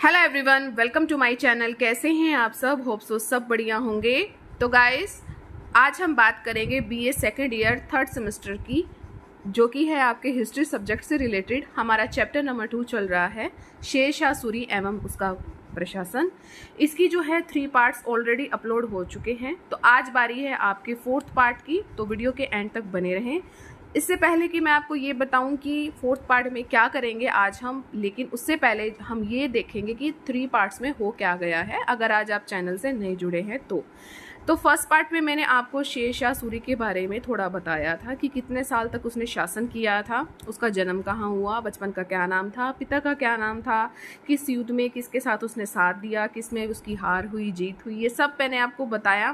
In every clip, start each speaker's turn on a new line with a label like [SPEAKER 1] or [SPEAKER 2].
[SPEAKER 1] Hello everyone, welcome to my channel. कैसे हैं आप सब? होप सो सब बढ़िया होंगे। तो गाइस, आज हम बात करेंगे BA second year third semester की, जो कि है आपके हिस्ट्री सब्जेक्ट से रिलेटेड। हमारा चैप्टर नंबर 2 चल रहा है, शेर शाह सूरी एवं उसका प्रशासन। इसकी जो है 3 पार्ट्स ऑलरेडी अपलोड हो चुके हैं। तो आज बारी है आपके 4th पार्ट की, तो वीडियो के एंड तक बने रहें। इससे पहले कि मैं आपको ये बताऊं कि 4th पार्ट में क्या करेंगे आज हम, लेकिन उससे पहले हम ये देखेंगे कि 3 पार्ट्स में हो क्या गया है, अगर आज आप चैनल से नहीं जुड़े हैं तो फर्स्ट पार्ट में मैंने आपको शेर शाह सूरी के बारे में थोड़ा बताया था कि कितने साल तक उसने शासन किया था, उसका जन्म कहाँ हुआ, बचपन का क्या नाम था, पिता का क्या नाम था, किस युद्ध में किसके साथ उसने साथ दिया, किस में उसकी हार हुई जीत हुई, ये सब मैंने आपको बताया।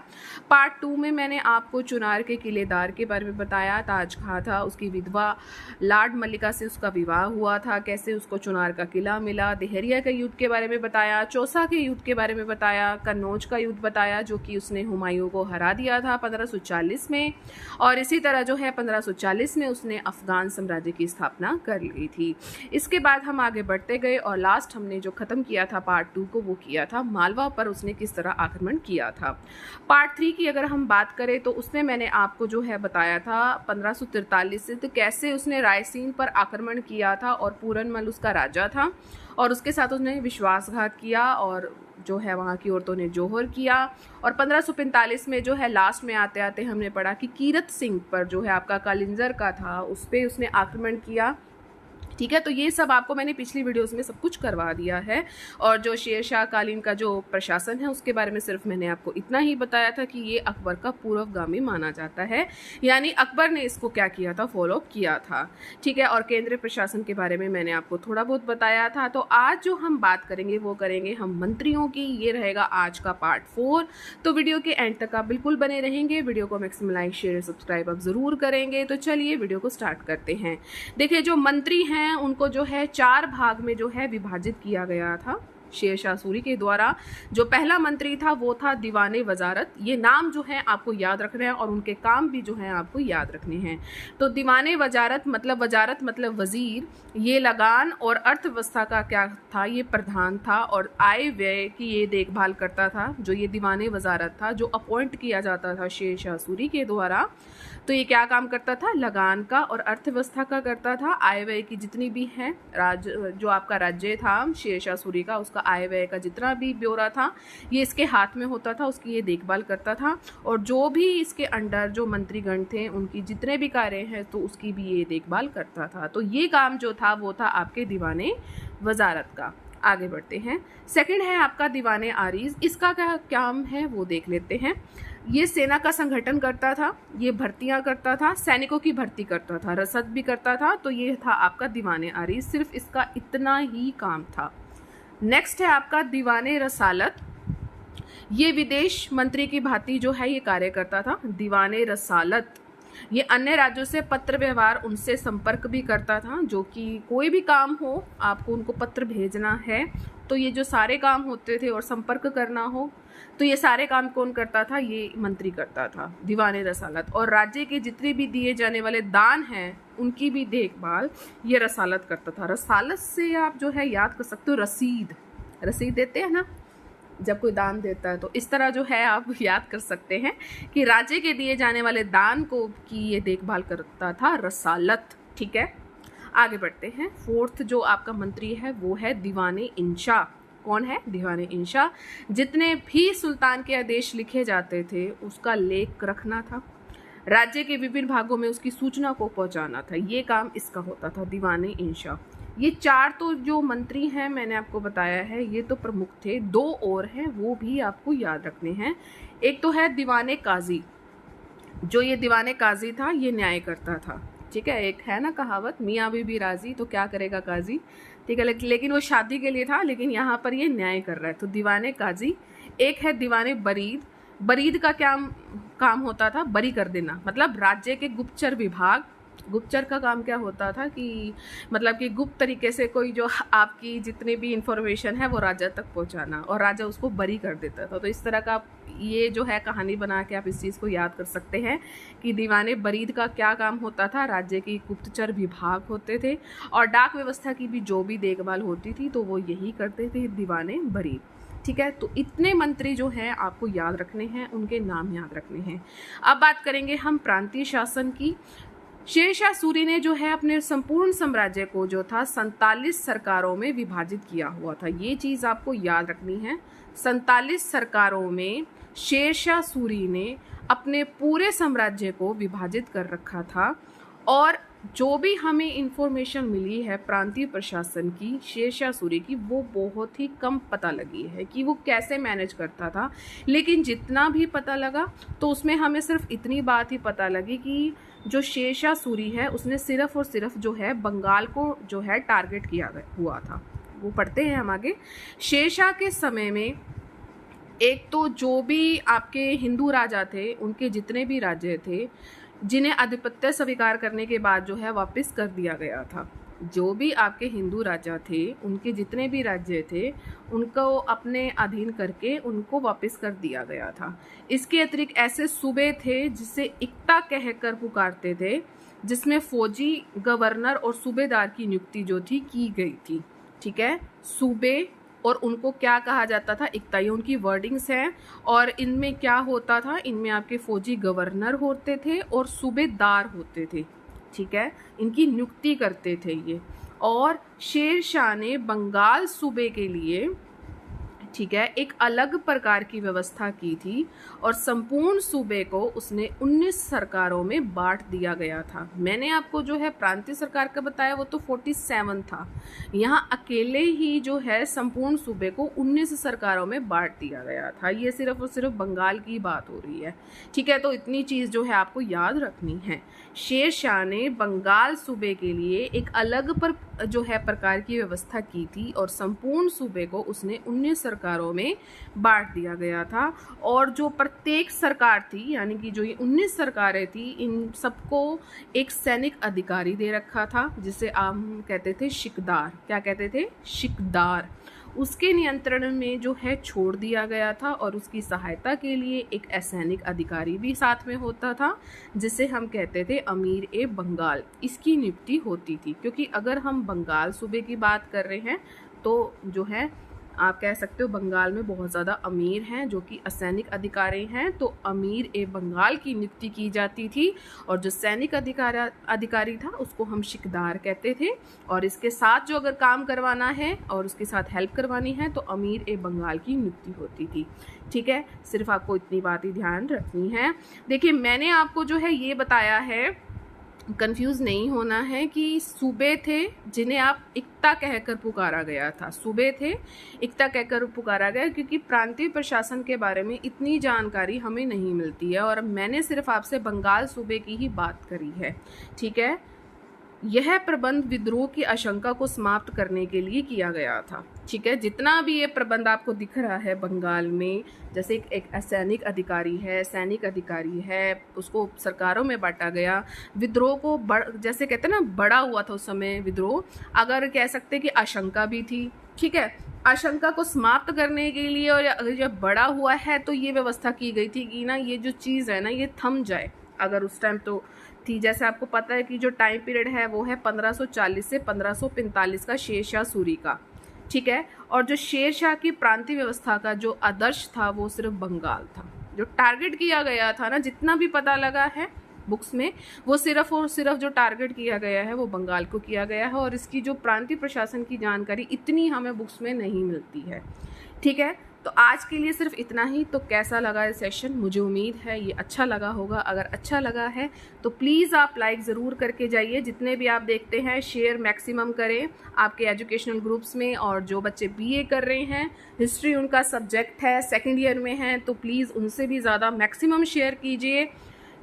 [SPEAKER 1] पार्ट 2 में मैंने आपको चुनार के किलेदार के बारे में बताया। ताज कहाँ था, उसकी विधवा लाड मल्लिका से उसका विवाह हुआ था, कैसे उसको चुनार का किला मिला, देहरिया के युद्ध के बारे में बताया, चौसा के युद्ध के बारे में बताया, कन्नौज का युद्ध बताया जो कि उसने हुमायूं को हरा दिया था 1540 में, और इसी तरह जो है 1540 में उसने अफगान साम्राज्य की स्थापना कर ली थी। इसके बाद हम आगे बढ़ते गए और लास्ट हमने जो खत्म किया था पार्ट 2 को, वो किया था मालवा पर उसने किस तरह आक्रमण किया था। पार्ट 3 की अगर हम बात करें तो उसमें मैंने आपको जो है बताया था 1543 से तो कैसे उसने रायसीन पर आक्रमण किया था और पूरनमल उसका राजा था, और उसके साथ उसने विश्वासघात किया और जो है वहाँ की औरतों ने जोहर किया। और 1545 में जो है लास्ट में आते आते हमने पढ़ा कि कीरत सिंह पर जो है आपका कालिंजर का था, उस पर उसने आक्रमण किया। ठीक है, तो ये सब आपको मैंने पिछली वीडियोस में सब कुछ करवा दिया है। और जो शेर शाह कालीन का जो प्रशासन है उसके बारे में सिर्फ मैंने आपको इतना ही बताया था कि ये अकबर का पूर्वगामी माना जाता है, यानी अकबर ने इसको क्या किया था, फॉलो किया था। ठीक है, और केंद्रीय प्रशासन के बारे में मैंने आपको थोड़ा बहुत बताया था। तो आज जो हम बात करेंगे वो करेंगे हम मंत्रियों की। ये रहेगा आज का पार्ट 4। तो वीडियो के एंड तक आप बिल्कुल बने रहेंगे। वीडियो को मैक्सिमम लाइक शेयर सब्सक्राइब आप जरूर करेंगे। तो चलिए वीडियो को स्टार्ट करते हैं। देखिए, जो मंत्री हैं उनको जो है 4 भाग में जो है विभाजित किया गया था शेर शाह सूरी के द्वारा। जो पहला मंत्री था वो था दीवाने वजारत। ये नाम जो है आपको याद रखने हैं और उनके काम भी जो है आपको याद रखने हैं। तो दीवाने वजारत मतलब वजीर, ये लगान और अर्थव्यवस्था का क्या था, ये प्रधान था, और आय व्यय की ये देखभाल करता था। जो ये दीवाने वजारत था जो अपॉइंट किया जाता था शेर शाह सूरी के द्वारा, तो ये क्या काम करता था, लगान का और अर्थव्यवस्था का करता था। आय व्यय की जितनी भी है जो आपका राज्य था शेर शाह सूरी का, उसका आय व्यय का जितना भी ब्यौरा था ये इसके हाथ में होता था, उसकी ये देखभाल करता था। और जो भी इसके अंडर जो मंत्रीगण थे उनकी जितने भी कार्य हैं तो उसकी भी ये देखभाल करता था। तो ये काम जो था वो था आपके दीवाने वजारत का। आगे बढ़ते हैं। सेकंड है आपका दीवाने आरीज। इसका क्या काम है वो देख लेते हैं। ये सेना का संगठन करता था, ये भर्तियां करता था, सैनिकों की भर्ती करता था, रसद भी करता था। तो ये था आपका दीवाने आरीज, सिर्फ इसका इतना ही काम था। नेक्स्ट है आपका दीवाने रसालत। ये विदेश मंत्री की भांति जो है ये कार्य करता था। दीवाने रसालत ये अन्य राज्यों से पत्र व्यवहार, उनसे संपर्क भी करता था। जो कि कोई भी काम हो आपको उनको पत्र भेजना है तो ये जो सारे काम होते थे और संपर्क करना हो तो ये सारे काम कौन करता था, ये मंत्री करता था, दीवाने रसालत। और राज्य के जितने भी दिए जाने वाले दान हैं उनकी भी देखभाल ये रसालत करता था। रसालत से आप जो है याद कर सकते हो, रसीद देते हैं ना जब कोई दान देता है, तो इस तरह जो है आप याद कर सकते हैं कि राज्य के दिए जाने वाले दान को की ये देखभाल करता था रसालत। ठीक है, आगे बढ़ते हैं। 4th जो आपका मंत्री है वो है दीवाने इंशा। कौन है? दीवाने इंशा। जितने भी सुल्तान के आदेश लिखे जाते थे उसका लेख रखना था, राज्य के विभिन्न भागों में उसकी सूचना को पहुंचाना था, ये काम इसका होता था, दीवाने इंशा। ये 4 तो जो मंत्री हैं मैंने आपको बताया है, ये तो प्रमुख थे। 2 और हैं वो भी आपको याद रखने हैं। एक तो है दीवाने काजी। जो ये दीवाने काजी था ये न्याय करता था। ठीक है, एक है ना कहावत, मियाँ बीबी राजी तो क्या करेगा काजी। ठीक है, लेकिन वो शादी के लिए था, लेकिन यहाँ पर ये न्याय कर रहा है, तो दीवाने काजी। एक है दीवाने बरीद। बरीद का क्या काम होता था, बरी कर देना, मतलब राज्य के गुप्तचर विभाग गुप्तचर का काम क्या होता था कि मतलब कि गुप्त तरीके से कोई जो आपकी जितनी भी इंफॉर्मेशन है वो राजा तक पहुंचाना, और राजा उसको बरी कर देता था। तो इस तरह का ये जो है कहानी बना के आप इस चीज़ को याद कर सकते हैं कि दीवाने बरीद का क्या काम होता था। राज्य के गुप्तचर विभाग होते थे और डाक व्यवस्था की भी जो भी देखभाल होती थी तो वो यही करते थे दीवाने बरीद। ठीक है, तो इतने मंत्री जो हैं आपको याद रखने हैं, उनके नाम याद रखने हैं। अब बात करेंगे हम प्रांतीय शासन की। शेरशाह सूरी ने जो है अपने संपूर्ण साम्राज्य को जो था 47 सरकारों में विभाजित किया हुआ था। ये चीज़ आपको याद रखनी है। 47 सरकारों में शेरशाह सूरी ने अपने पूरे साम्राज्य को विभाजित कर रखा था। और जो भी हमें इंफॉर्मेशन मिली है प्रांतीय प्रशासन की शेरशाह सूरी की, वो बहुत ही कम पता लगी है कि वो कैसे मैनेज करता था। लेकिन जितना भी पता लगा तो उसमें हमें सिर्फ इतनी बात ही पता लगी कि जो शेरशाह सूरी है उसने सिर्फ और सिर्फ जो है बंगाल को जो है टारगेट किया हुआ था। वो पढ़ते हैं हम आगे। शेरशाह के समय में एक तो जो भी आपके हिंदू राजा थे, उनके जितने भी राज्य थे जिन्हें आधिपत्य स्वीकार करने के बाद जो है वापस कर दिया गया था। जो भी आपके हिंदू राजा थे, उनके जितने भी राज्य थे, उनको अपने अधीन करके उनको वापस कर दिया गया था। इसके अतिरिक्त ऐसे सूबे थे जिसे इक्ता कहकर पुकारते थे, जिसमें फौजी, गवर्नर और सूबेदार की नियुक्ति जो थी की गई थी। ठीक है, सूबे और उनको क्या कहा जाता था, इक्ता, ये उनकी वर्डिंग्स हैं। और इनमें क्या होता था, इनमें आपके फौजी गवर्नर होते थे और सूबेदार होते थे। ठीक है, इनकी नियुक्ति करते थे ये। और शेरशाह ने बंगाल सूबे के लिए, ठीक है, एक अलग प्रकार की व्यवस्था की थी और संपूर्ण सूबे को उसने 19 सरकारों में बांट दिया गया था। मैंने आपको जो है प्रांतीय सरकार का बताया वो तो 47 था, यहाँ अकेले ही जो है संपूर्ण सूबे को 19 सरकारों में बांट दिया गया था। ये सिर्फ और सिर्फ बंगाल की बात हो रही है। ठीक है, तो इतनी चीज़ जो है आपको याद रखनी है। शेरशाह ने बंगाल सूबे के लिए एक अलग जो है प्रकार की व्यवस्था की थी और संपूर्ण सूबे को उसने 19 सरकारों में बांट दिया गया था। और जो प्रत्येक सरकार थी, यानी कि जो ये 19 सरकारें थी, इन सबको एक सैनिक अधिकारी दे रखा था जिसे हम कहते थे शिकदार। क्या कहते थे? शिकदार। उसके नियंत्रण में जो है छोड़ दिया गया था और उसकी सहायता के लिए एक असैनिक अधिकारी भी साथ में होता था जिसे हम कहते थे अमीर ए बंगाल। इसकी नियुक्ति होती थी, क्योंकि अगर हम बंगाल सूबे की बात कर रहे हैं तो जो है आप कह सकते हो बंगाल में बहुत ज़्यादा अमीर हैं जो कि असैनिक अधिकारी हैं, तो अमीर ए बंगाल की नियुक्ति की जाती थी। और जो सैनिक अधिकारी था उसको हम शिकदार कहते थे। और इसके साथ जो अगर काम करवाना है और उसके साथ हेल्प करवानी है तो अमीर ए बंगाल की नियुक्ति होती थी। ठीक है, सिर्फ आपको इतनी बात ही ध्यान रखनी है। देखिए, मैंने आपको जो है ये बताया है, कंफ्यूज नहीं होना है कि सूबे थे जिन्हें आप इक्ता कहकर पुकारा गया था। सूबे थे, इक्ता कहकर पुकारा गया, क्योंकि प्रांतीय प्रशासन के बारे में इतनी जानकारी हमें नहीं मिलती है और मैंने सिर्फ आपसे बंगाल सूबे की ही बात करी है। ठीक है, यह प्रबंध विद्रोह की आशंका को समाप्त करने के लिए किया गया था। ठीक है, जितना भी ये प्रबंध आपको दिख रहा है बंगाल में, जैसे एक सैनिक अधिकारी है, सैनिक अधिकारी है, उसको सरकारों में बांटा गया। विद्रोह को जैसे कहते हैं ना, बड़ा हुआ था उस समय विद्रोह, अगर कह सकते कि आशंका भी थी। ठीक है, आशंका को समाप्त करने के लिए और अगर जब बड़ा हुआ है तो ये व्यवस्था की गई थी कि ना ये जो चीज़ है ना ये थम जाए। अगर उस टाइम तो थी, जैसे आपको पता है कि जो टाइम पीरियड है वो है 1540 से 1545 का शेरशाह सूरी का। ठीक है, और जो शेरशाह की प्रांतीय व्यवस्था का जो आदर्श था वो सिर्फ बंगाल था। जो टारगेट किया गया था ना, जितना भी पता लगा है बुक्स में, वो सिर्फ और सिर्फ जो टारगेट किया गया है वो बंगाल को किया गया है। और इसकी जो प्रांतीय प्रशासन की जानकारी इतनी हमें बुक्स में नहीं मिलती है। ठीक है, तो आज के लिए सिर्फ इतना ही। तो कैसा लगा ये सेशन? मुझे उम्मीद है ये अच्छा लगा होगा। अगर अच्छा लगा है तो प्लीज़ आप लाइक ज़रूर करके जाइए। जितने भी आप देखते हैं शेयर मैक्सिमम करें आपके एजुकेशनल ग्रुप्स में। और जो बच्चे बीए कर रहे हैं, हिस्ट्री उनका सब्जेक्ट है, सेकेंड ईयर में हैं, तो प्लीज़ उनसे भी ज़्यादा मैक्सिमम शेयर कीजिए।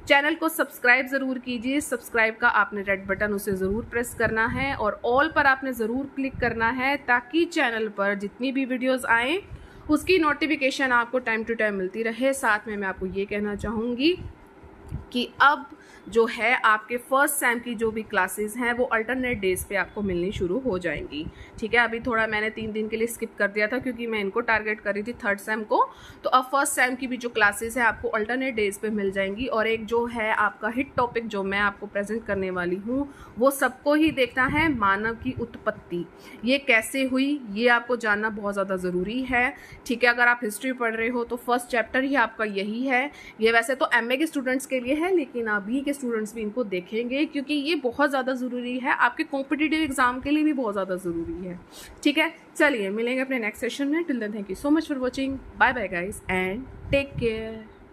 [SPEAKER 1] चैनल को सब्सक्राइब ज़रूर कीजिए। सब्सक्राइब का आपने रेड बटन उसे ज़रूर प्रेस करना है और ऑल पर आपने ज़रूर क्लिक करना है, ताकि चैनल पर जितनी भी वीडियोज़ आएँ उसकी नोटिफिकेशन आपको टाइम टू टाइम मिलती रहे। साथ में मैं आपको ये कहना चाहूँगी कि अब जो है आपके फर्स्ट सेम की जो भी क्लासेस हैं वो अल्टरनेट डेज पे आपको मिलनी शुरू हो जाएंगी। ठीक है, अभी थोड़ा मैंने 3 दिन के लिए स्किप कर दिया था क्योंकि मैं इनको टारगेट कर रही थी थर्ड सेम को। तो अब फर्स्ट सेम की भी जो क्लासेस है आपको अल्टरनेट डेज पे मिल जाएंगी। और एक जो है आपका हिट टॉपिक जो मैं आपको प्रेजेंट करने वाली हूँ वो सबको ही देखना है, मानव की उत्पत्ति ये कैसे हुई, ये आपको जानना बहुत ज़्यादा ज़रूरी है। ठीक है, अगर आप हिस्ट्री पढ़ रहे हो तो फर्स्ट चैप्टर ही आपका यही है। ये वैसे तो एमए के स्टूडेंट्स के लिए है, लेकिन अभी के स्टूडेंट्स भी इनको देखेंगे क्योंकि ये बहुत ज़्यादा ज़रूरी है, आपके कॉम्पिटिटिव एग्जाम के लिए भी बहुत ज़्यादा ज़रूरी है। ठीक है, चलिए मिलेंगे अपने नेक्स्ट सेशन में। Till then thank you so much for watching, bye bye guys and take care.